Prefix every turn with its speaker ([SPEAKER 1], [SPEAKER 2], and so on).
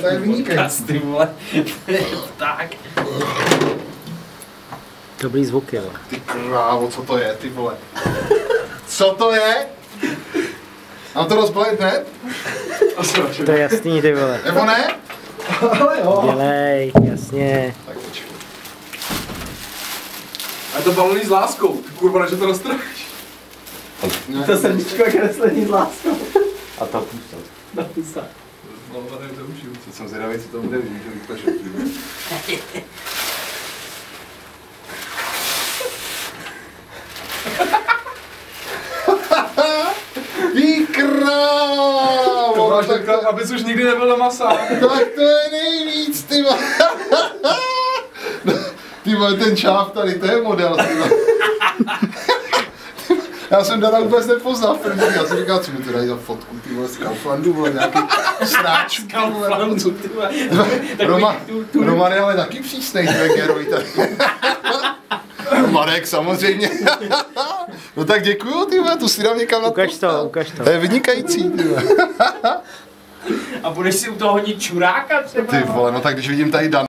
[SPEAKER 1] to je vynikající.
[SPEAKER 2] Ty vole, tak.
[SPEAKER 3] Dobrý zvuk, jo.
[SPEAKER 1] Ty krávo, co to je, ty vole? Co to je? Mám to rozbalit hned?
[SPEAKER 3] To je jasný, ty vole.
[SPEAKER 1] Nebo ne?
[SPEAKER 4] Ale jo.
[SPEAKER 3] Dělej, jasně.
[SPEAKER 1] Tak počkej.
[SPEAKER 4] A je to baloný s láskou. Ty kurva, že to roztrháš. To srdíčko je kreslení s láskou.
[SPEAKER 2] A ta pusta.
[SPEAKER 4] Na pusa.
[SPEAKER 1] No, tady to už co jsem zvědavý, co to bude vypašet. Ty krávo!
[SPEAKER 4] To máš takhle, abys už nikdy nebyl na masa.
[SPEAKER 1] Tak to je nejvíc, ty vole. Ty vole, ten čáv tady, to je model, ty vole. Já jsem Dana vůbec nepoznal první, já jsem říkal, co mi to dají za fotku, ty vole, z Kauflandu, vole, nějaký sráčů, ty vole. Roman je ale taky přísnej, ten heroj tady. Marek, samozřejmě. No tak děkuju, ty vole, tu si dám někam na to.
[SPEAKER 3] Ukaž to.
[SPEAKER 1] To je vynikající, ty vole.
[SPEAKER 2] A budeš si u toho hodit čuráka třeba?
[SPEAKER 1] Ty vole, no tak když vidím tady Dan